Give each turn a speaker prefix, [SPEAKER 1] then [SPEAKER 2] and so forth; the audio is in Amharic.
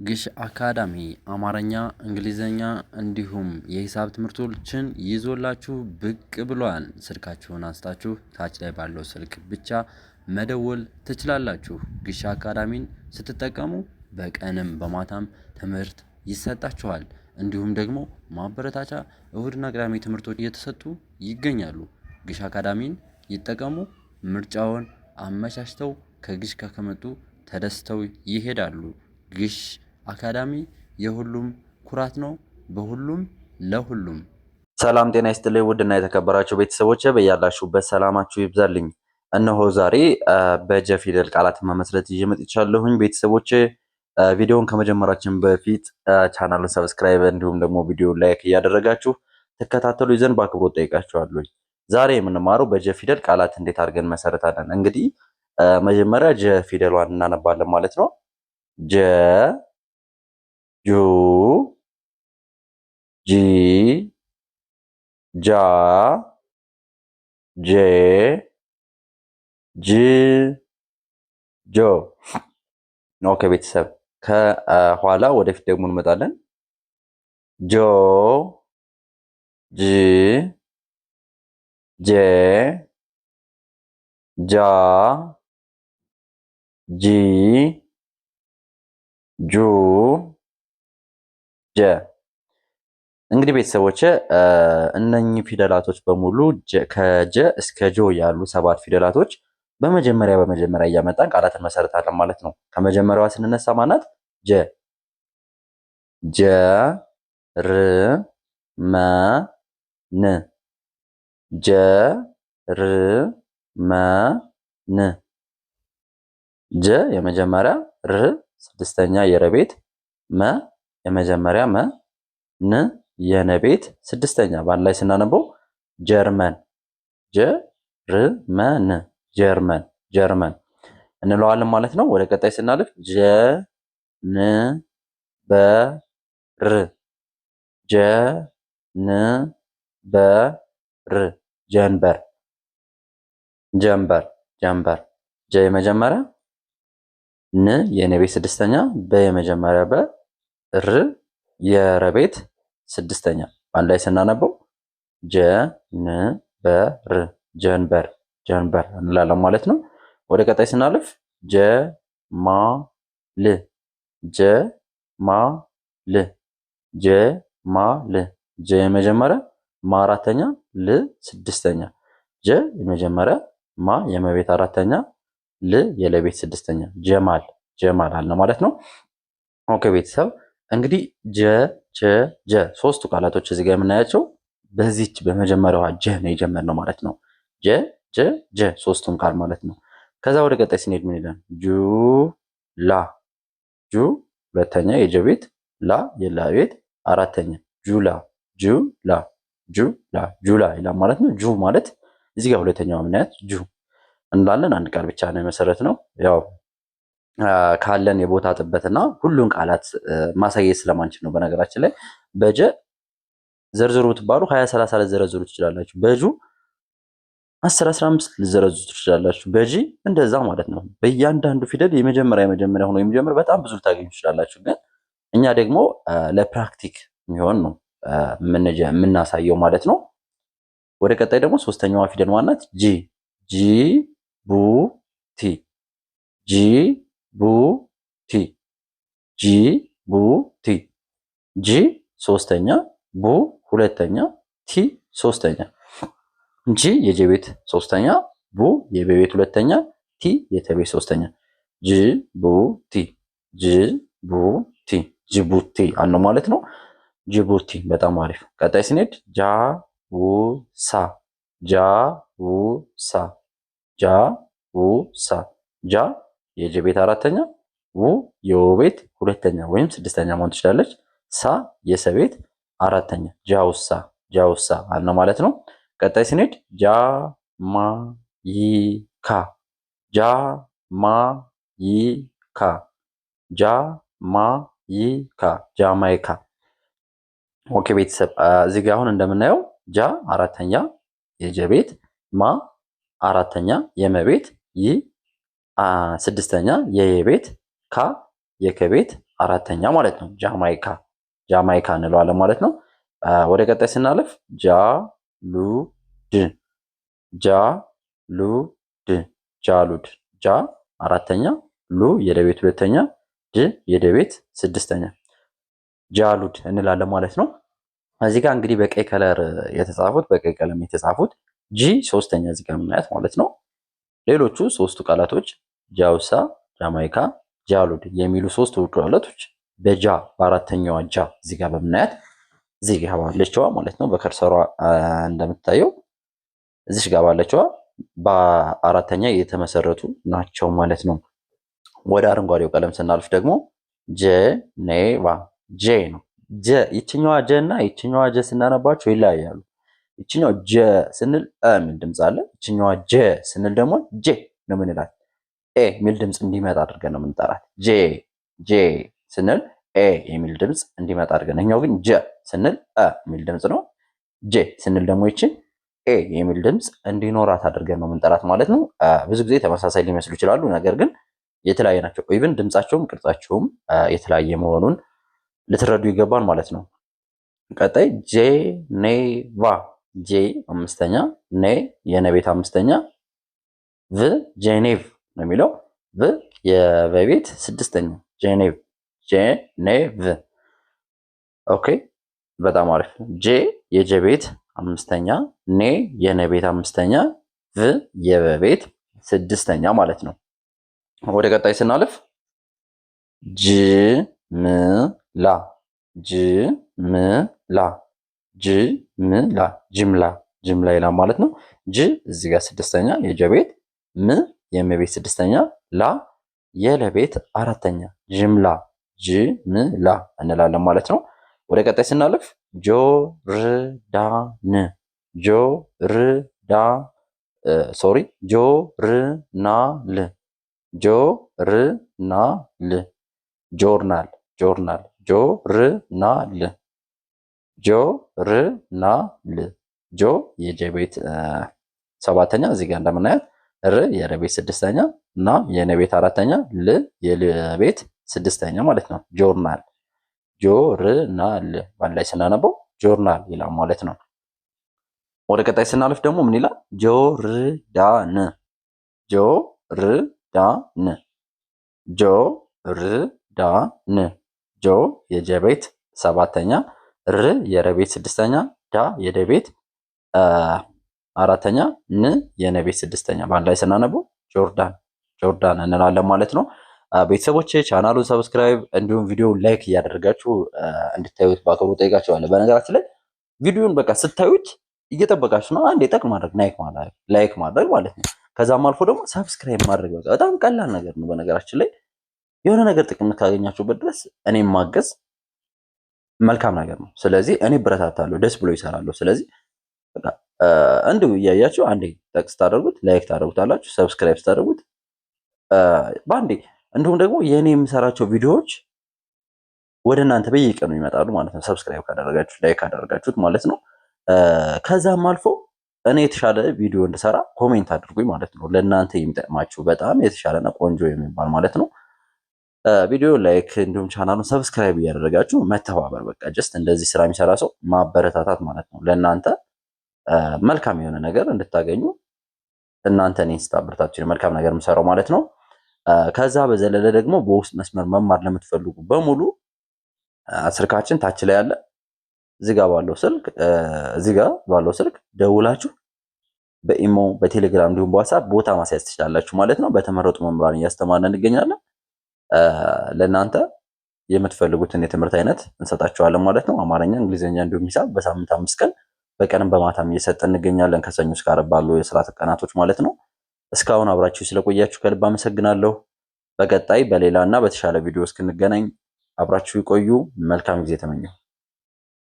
[SPEAKER 1] ግሽ አካዳሚ አማርኛ፣ እንግሊዘኛ እንዲሁም የሂሳብ ትምህርቶችን ይዞላችሁ ብቅ ብሏል። ስልካችሁን አንስታችሁ ታች ላይ ባለው ስልክ ብቻ መደወል ትችላላችሁ። ግሽ አካዳሚን ስትጠቀሙ በቀንም በማታም ትምህርት ይሰጣችኋል። እንዲሁም ደግሞ ማበረታቻ እሁድና ቅዳሜ ትምህርቶች እየተሰጡ ይገኛሉ። ግሽ አካዳሚን ይጠቀሙ። ምርጫውን አመቻችተው ከግሽ ጋር ከመጡ ተደስተው ይሄዳሉ። ግሽ አካዳሚ የሁሉም ኩራት ነው። በሁሉም ለሁሉም።
[SPEAKER 2] ሰላም ጤና ይስጥልኝ ውድና የተከበራችሁ ቤተሰቦች በያላችሁበት ሰላማችሁ ይብዛልኝ። እነሆ ዛሬ በጀ ፊደል ቃላትን መመስረት ይዤ መጥቻለሁኝ። ቤተሰቦች ቪዲዮውን ከመጀመራችን በፊት ቻናሉን ሰብስክራይብ እንዲሁም ደግሞ ቪዲዮ ላይክ እያደረጋችሁ ተከታተሉ ዘንድ በአክብሮት ጠይቃችኋለሁ። ዛሬ የምንማረው በጀ ፊደል ቃላት እንዴት አድርገን መሰረታለን። እንግዲህ መጀመሪያ ጀ ፊደሏን እናነባለን ማለት ነው። ጀ ጁ ጂ ጃ ጄ ጅ ጆ። ኦኬ ቤተሰብ ከኋላ ወደፊት ደግሞ እንመጣለን። ጆ ጂ ጄ ጃ ጂ ጁ ጀ። እንግዲህ ቤተሰቦች እነኚህ ፊደላቶች በሙሉ ከጀ እስከ ጆ ያሉ 7 ፊደላቶች በመጀመሪያ እያመጣን ቃላትን መሰረታለን ማለት ነው። ከመጀመሪያዋ ስንነሳ ማናት? ጀ ጀ ር መ ን ጀ ር መ ን ጀ የመጀመሪያ፣ ር ስድስተኛ የረቤት፣ መ የመጀመሪያ መ፣ ን የነቤት ስድስተኛ በአንድ ላይ ስናነበው ጀርመን ጀርመን ጀርመን ጀርመን እንለዋለን ማለት ነው። ወደ ቀጣይ ስናልፍ ጀ ን በ ር ጀ ን በ ር ጀንበር ጀንበር ጀንበር ጀ የመጀመሪያ፣ ን የነቤት ስድስተኛ፣ በ የመጀመሪያ በ፣ ር የረቤት ስድስተኛ በአንድ ላይ ስናነበው ጀንበር ጀንበር ጀንበር እንላለን ማለት ነው። ወደ ቀጣይ ስናልፍ ጀማል ጀማል ጀማል ጀ የመጀመሪያ፣ ማ አራተኛ፣ ል ስድስተኛ ጀ የመጀመሪያ፣ ማ የመቤት አራተኛ፣ ል የለቤት ስድስተኛ ጀማል ጀማል አለ ማለት ነው። ኦኬ ቤተሰብ እንግዲህ ጀ ሶስቱ ቃላቶች እዚህ ጋር የምናያቸው በዚች በመጀመሪያዋ ጀ ነው የጀመርነው ማለት ነው። ጀ ሶስቱም ቃል ማለት ነው። ከዛ ወደ ቀጣይ ስንሄድ ምን ይላል? ጁላ ጁ ሁለተኛ የጀ ቤት፣ ላ የላ ቤት አራተኛ ጁላ ጁላ ጁላ ጁላ ይላል ማለት ነው። ጁ ማለት እዚህ ጋር ሁለተኛዋ ምናያት ጁ እንላለን። አንድ ቃል ብቻ ነው የመሰረት ነው። ያው ካለን የቦታ ጥበትና ሁሉን ቃላት ማሳየት ስለማንችል ነው። በነገራችን ላይ በጀ ዘርዝሩ ብትባሉ 20 30 ልዘረዝሩ ትችላላችሁ። በጁ 10 15 ልዘረዝሩ ትችላላችሁ። በጂ እንደዛ ማለት ነው። በእያንዳንዱ ፊደል የመጀመሪያ ሆኖ የሚጀምር በጣም ብዙ ልታገኙ ትችላላችሁ። ግን እኛ ደግሞ ለፕራክቲክ የሚሆን ነው የምናሳየው ማለት ነው። ወደ ቀጣይ ደግሞ ሶስተኛዋ ፊደል ማናት? ጂ ጂ ቡ ቲ ጂ ቡ ቲ ጂ ቡ ቲ ጂ ሶስተኛ፣ ቡ ሁለተኛ፣ ቲ ሶስተኛ። ጂ የጀ ቤት ሶስተኛ፣ ቡ የበቤት ሁለተኛ፣ ቲ የተቤት ሶስተኛ ጂ ቡ ቲ ጂ ቡ ቲ ጅቡቲ አልነው ማለት ነው። ጅቡቲ በጣም አሪፍ። ቀጣይ ስንሄድ ጃውሳ ጃውሳ ጃውሳ ጃ የጀ ቤት አራተኛ፣ ው የወ ቤት ሁለተኛ ወይም ስድስተኛ መሆን ትችላለች። ሳ የሰቤት አራተኛ ጃውሳ ጃውሳ አልነው ማለት ነው። ቀጣይ ስንሄድ ጃማይካ ጃማይካ ጃማይካ ጃማይካ። ኦኬ ቤተሰብ እዚህ ጋር አሁን እንደምናየው ጃ አራተኛ የጀ ቤት፣ ማ አራተኛ የመቤት፣ ይ ስድስተኛ የየቤት፣ ካ የከቤት አራተኛ ማለት ነው። ጃማይካ እንለዋለን ማለት ነው። ወደ ቀጣይ ስናለፍ ጃሉድ ጃሉድ ጃ አራተኛ፣ ሉ የደቤት ሁለተኛ፣ ድ የደቤት ስድስተኛ ጃሉድ እንላለን ማለት ነው። እዚህ ጋር እንግዲህ በቀይ ከለር የተጻፉት በቀይ ቀለም የተጻፉት ጂ ሶስተኛ እዚህ ጋር የምናያት ማለት ነው። ሌሎቹ ሶስቱ ቃላቶች ጃውሳ፣ ጃማይካ፣ ጃሉድ የሚሉ ሶስቱ ቃላቶች በጃ በአራተኛዋ ጃ እዚህ ጋር በምናያት እዚህ ጋር ባለችዋ ማለት ነው በከርሰሯ እንደምታየው እዚህ ጋር ባለችዋ በአራተኛ የተመሰረቱ ናቸው ማለት ነው። ወደ አረንጓዴው ቀለም ስናልፍ ደግሞ ጄኔቫ ጄ ነው። ጀ ይችኛዋ ጀ እና ይችኛዋ ጀ ስናነባቸው ይለያያሉ። ይችኛዋ ጀ ስንል የሚል ድምፅ አለ። ይችኛዋ ጀ ስንል ደግሞ ጄ ነው የምንላት። ኤ የሚል ድምፅ እንዲመጣ አድርገን ነው የምንጠራት። ጄ ስንል ኤ የሚል ድምፅ እንዲመጣ አድርገን፣ እኛው ግን ጀ ስንል የሚል ድምፅ ነው። ጄ ስንል ደግሞ ይችን ኤ የሚል ድምፅ እንዲኖራት አድርገን ነው የምንጠራት ማለት ነው። ብዙ ጊዜ ተመሳሳይ ሊመስሉ ይችላሉ፣ ነገር ግን የተለያየ ናቸው። ኢቭን ድምፃቸውም ቅርጻቸውም የተለያየ መሆኑን ልትረዱ ይገባል ማለት ነው። ቀጣይ ጄኔቫ ጄ አምስተኛ፣ ኔ የነቤት አምስተኛ፣ ቭ ጄኔቭ ነው የሚለው። ቭ የበቤት ስድስተኛ ጄኔቭ። ኦኬ በጣም አሪፍ። ጄ የጀቤት አምስተኛ፣ ኔ የነቤት አምስተኛ፣ ቭ የበቤት ስድስተኛ ማለት ነው። ወደ ቀጣይ ስናልፍ ጅምላ ጅምላ ይላል ማለት ነው። ጅ እዚህ ጋር ስድስተኛ የጀቤት፣ ም የመቤት ስድስተኛ፣ ላ የለቤት አራተኛ ጅምላ እንላለን ማለት ነው። ወደ ቀጣይ ስናልፍ ጆርናል ጆ የጀቤት ሰባተኛ እዚህ ጋር እንደምናያት፣ ር የረቤት ስድስተኛ እና የነቤት አራተኛ፣ ል የለቤት ስድስተኛ ማለት ነው። ጆርናል ባንድ ላይ ስናነበው ጆርናል ይላል ማለት ነው። ወደ ቀጣይ ስናልፍ ደግሞ ምን ይላል? ጆርዳን ጆ የጀቤት ሰባተኛ፣ ር የረቤት ስድስተኛ፣ ዳ የደቤት አራተኛ፣ ን የነቤት ስድስተኛ በአንድ ላይ ስናነበው ጆርዳን እንላለን ማለት ነው። ቤተሰቦች ቻናሉን ሰብስክራይብ እንዲሁም ቪዲዮ ላይክ እያደረጋችሁ እንድታዩት በአክብሮት ጠይቃችኋለሁ። በነገራችን ላይ ቪዲዮን በቃ ስታዩት እየጠበቃችሁ ነው። አንዴ ጠቅ ማድረግ ላይክ ማድረግ ማለት ነው። ከዛም አልፎ ደግሞ ሰብስክራይብ ማድረግ በጣም ቀላል ነገር ነው። በነገራችን ላይ የሆነ ነገር ጥቅም ካገኛችሁበት ድረስ እኔም ማገዝ መልካም ነገር ነው። ስለዚህ እኔ ብረታታለሁ፣ ደስ ብሎ ይሰራለሁ። ስለዚህ በቃ እንዲሁ እያያችሁ አንዴ ጠቅ ስታደርጉት ላይክ ታደርጉታላችሁ፣ ሰብስክራይብ ስታደርጉት በአንዴ እንዲሁም ደግሞ የእኔ የምሰራቸው ቪዲዮዎች ወደ እናንተ በየቀኑ ይመጣሉ ማለት ነው። ሰብስክራይብ ካደረጋችሁት ላይክ ካደረጋችሁት ማለት ነው። ከዛም አልፎ እኔ የተሻለ ቪዲዮ እንድሰራ ኮሜንት አድርጉኝ ማለት ነው። ለእናንተ የሚጠቅማችሁ በጣም የተሻለና ቆንጆ የሚባል ማለት ነው ቪዲዮ ላይክ እንዲሁም ቻናሉን ሰብስክራይብ እያደረጋችሁ መተባበር፣ በቃ ጀስት እንደዚህ ስራ የሚሰራ ሰው ማበረታታት ማለት ነው። ለእናንተ መልካም የሆነ ነገር እንድታገኙ እናንተ እኔን ስታበረታችሁ መልካም ነገር የምሰራው ማለት ነው። ከዛ በዘለለ ደግሞ በውስጥ መስመር መማር ለምትፈልጉ በሙሉ ስልካችን ታች ላይ ያለ እዚህ ጋር ባለው ስልክ ደውላችሁ በኢሞ በቴሌግራም እንዲሁም በዋትስአፕ ቦታ ማስያዝ ትችላላችሁ ማለት ነው። በተመረጡ መምህራን እያስተማርን እንገኛለን። ለእናንተ የምትፈልጉትን የትምህርት አይነት እንሰጣችኋለን ማለት ነው። አማርኛ፣ እንግሊዝኛ እንዲሁም ሂሳብ በሳምንት 5 ቀን በቀንም በማታም እየሰጠን እንገኛለን ከሰኞ እስከ ዓርብ ባሉ የስራ ቀናቶች ማለት ነው። እስካሁን አብራችሁ ስለቆያችሁ ከልብ አመሰግናለሁ። በቀጣይ በሌላ እና በተሻለ ቪዲዮ እስክንገናኝ አብራችሁ ይቆዩ። መልካም ጊዜ ተመኘሁ።